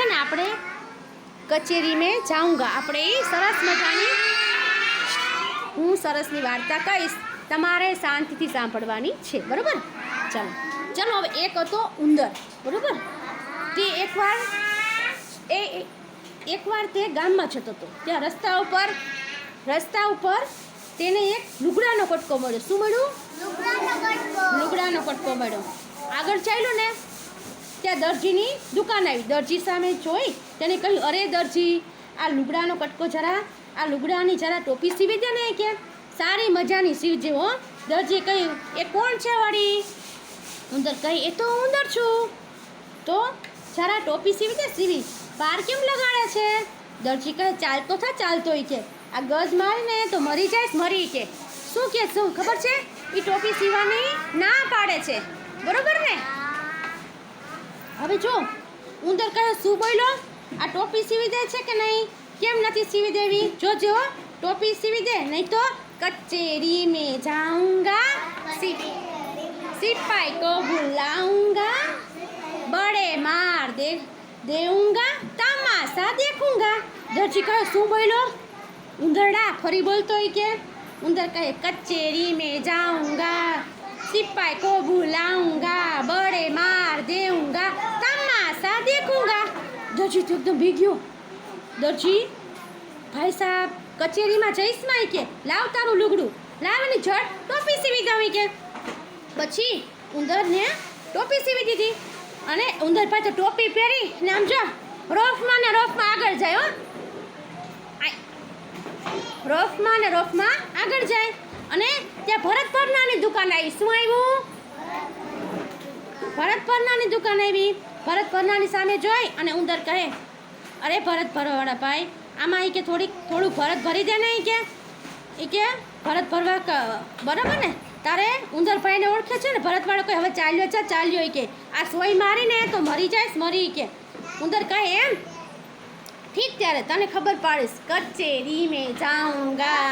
છે ને આપણે કચેરી મેં જાઉંગા આપણે સરસ મજાની હું સરસની વાર્તા કહીશ, તમારે શાંતિથી સાંભળવાની છે, બરાબર? ચાલો ચાલો હવે એક હતો ઉંદર, બરાબર? તે એકવાર તે ગામમાં જતો હતો. ત્યાં રસ્તા ઉપર તેને એક લુગડાનો કટકો મળ્યો. શું મળ્યું? લુગડાનો કટકો મળ્યો. આગળ ચાલ્યો ને ત્યાં દરજીની દુકાન આવી. દરજી સામે જોઈ તેને કહ્યું, અરે દરજી, આ લુગડાનો કટકો આ લુગડાની જરા ટોપી સીવી દે ને, કે સારી મજાની સીવજે હો. દરજીએ કહ્યું, એ કોણ છે વળી? ઉંદર કહે, એ તો ઉંદર છું. તો જરા ટોપી સીવી દે. સીવી પાર કેમ લગાડે છે? દરજી કહે, ચાલતો કે આ ગજ મારીને તો મરી જાય. મરી કે શું ખબર છે? એ ટોપી સીવાની ના પાડે છે, બરોબર ને? હવે જો ઉંદર કહે, શું બોલ્યો? આ ટોપી સીવી દે છે કે નહીં? કેમ નથી સીવી દેવી? જોજો ટોપી સીવી દે, નહીં તો કચેરી મેં જાઉંગા, સિપાઈ को बुलाऊंगा, बड़े मार देऊंगा, तमाशा देखूंगा. दर्जी કહે, શું બોલ્યો? ઉંદરડા ફરી બોલતો હોય કે? ઉંદર કહે, કચેરી મેં જાઉંગા, સિપાઈ को बुलाऊंगा, बड़े मार देऊंगा, तमाशा देखूंगा. દરજી તો એકદમ ભીગ્યો. દરજી, ભાઈ સાહેબ, કચેરીમાં જઈશ માં કે લાવ તારું લુગડું, લાવ ને ઝટ ટોપી સીવી દઉં કે. પછી ઉંદરને ટોપી સીવી દીધી અને ઉંદર પાછો ટોપી પહેરી ને આમ જો રોફમાં આગળ જાય. રોફમાં આગળ જાય અને ત્યાં ભરત પરનાની દુકાન આવી. શું આવ્યું? ભરત પરનાની દુકાન આવી. ભરત પરનાની સામે જોઈ અને ઉંદર કહે, અરે ભરત ભરવાળા ભાઈ, આમાં કે થોડું ભરત ભરી દે ને. એ કે ભરત ભરવા બરાબર ને? તારે ઉંદરભાઈને ઓળખે છે ને ભરતવાળો? કોઈ હવે ચાલ્યો કે આ સોય મારીને તો મરી જાય. મરી કે ઉંદર કહે, એમ ઠીક, ત્યારે તને ખબર પાડીશ. કચેરી મેં જાઉંગા,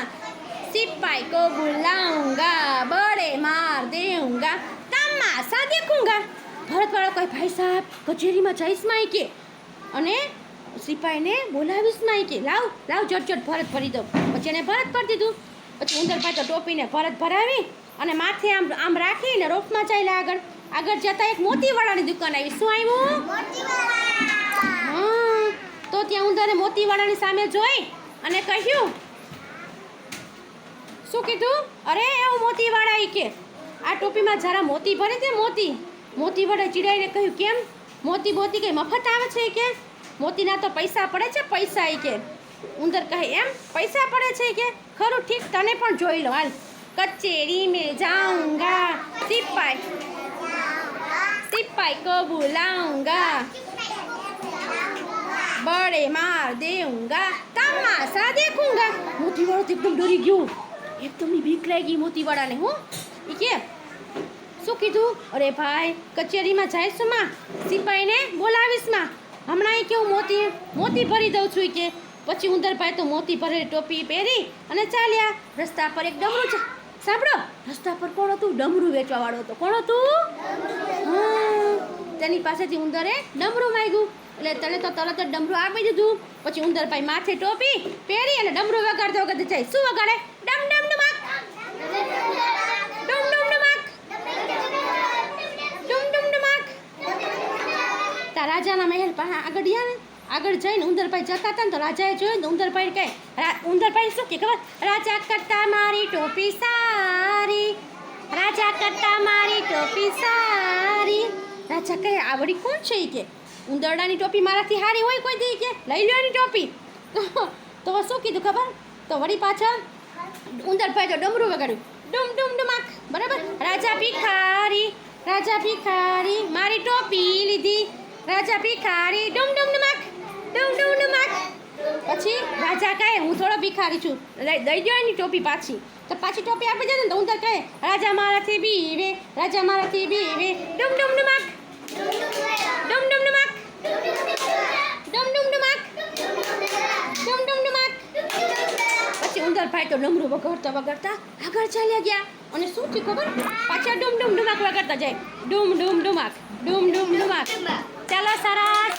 સિપાઈ को बुलाऊंगा, बड़े मार देऊंगा, तमाशा देखूंगा. ભરતવાળો કહે, ભાઈ સાહેબ, કચેરીમાં જઈશ માં કે અને સિપાઈને બોલાવીશ માં કે લાવ ઝટ ભરત ભરી દો. પછી એને ભરત ભરી દીધું. પછી ઉંદર પાછો ટોપીને ભરત ભરાવી અને માથે આમ રાખીને રોફમાં ચાલ્યા આગળ જતા એક મોતીવાળાની દુકાન આવી. શું આવ્યું? હા, તો ત્યાં ઉંદરે મોતીવાળાની સામે જોઈ અને કહ્યું, શું કીધું? અરે એવું મોતીવાળા કે આ ટોપીમાં જરા મોતી ભરે છે. મોતીવાળા ચીડાઈને કહ્યું, કેમ મોતી કઈ મફત આવે છે કે? મોતીના તો પૈસા પડે છે. પૈસા કે ઉંદર કહે, એમ પૈસા પડે છે કે? ખરું, ઠીક, તને પણ જોઈ લો, હાલ. કચેરી મેં જાઉંગા, સિપાઈ को बुलाऊंगा, बड़े मार देऊंगा, तमाशा देखूंगा. મોતીવાળો તો એકદમ ડરી ગયો. એકદમ બીક લાગી મોતીવાળાને. હું એ કે શું કીધું? અરે ભાઈ, કચેરીમાં જઈશ માં, સિપાઈને બોલાવીશ માં, હમણાં એ કેવું મોતી ભરી દઉં છું કે. પછી ઉંદરભાઈ તો મોતી ભરેલી ટોપી પહેરી અને ચાલ્યા. રસ્તા પર એક ડમરું છે. સાંભળો, રસ્તા પર કોણ હતું? ડમરું વેચવાવાળો હતો. કોણ હતું? હા, તેની પાસેથી ઉંદરે ડમરું માંગ્યું એટલે તને તો તરત જ ડમરું આપી દીધું. પછી ઉંદરભાઈ માથે ટોપી પહેરી અને ડમરું વગાડતો જાય. શું વગાડે? ડમ ડમ ડમાક, ડમ ડમ ડમાક, ડમ ડમ ડમાક. તા રાજાના મહેલ પાસે આગળ જઈને ઉંદરભાઈ જતા હતા ને તો રાજાએ જોયું. ઉંદરભાઈ કહે, ઉંદરભાઈ શું કે ખબર? રાજા કરતા મારી ટોપી સારી, રાજા કરતા મારી ટોપી સારી. રાજા કહે, આ વળી કોણ છે? કે ઉંદરડાની ટોપી મારાથી હારી હોય કોઈ દી? કે લઈ લો એની ટોપી. તો શું કીધું ખબર? તો વળી પાછળ ઉંદરભાઈ તો ડમરું વગાડ્યું, ડુમ ડુમ ડુમાક, બરાબર? રાજા ભિખારી મારી ટોપી લીધી, રાજા ભિખારી, ડુમ ડુમ ડુમાક, ડુમ ડુમ ડુમાક. પછી રાજા કહે, હું થોડો ભિખારી છું, દઈ દો એની ટોપી પાછી. તો પાછી ટોપી આપી દે ને તો ઉંદર કહે, રાજા મારાથી બીવે, ડુમ ડુમ ડુમાક, ડુમ ડુમ ડુમાક, ડુમ ડુમ ડુમાક, ડુમ ડુમ ડુમાક. પછી ઉંદરભાઈ તો ડમરું વગાડતા આગળ ચાલ્યા ગયા. અને શું થયું ખબર? પાછા ડુમ ડુમ ડુમાક વગાડતા જાય. ડુમ ડુમ ડુમાક, ડુમ ડુમ ડુમાક. ચાલો સરસ.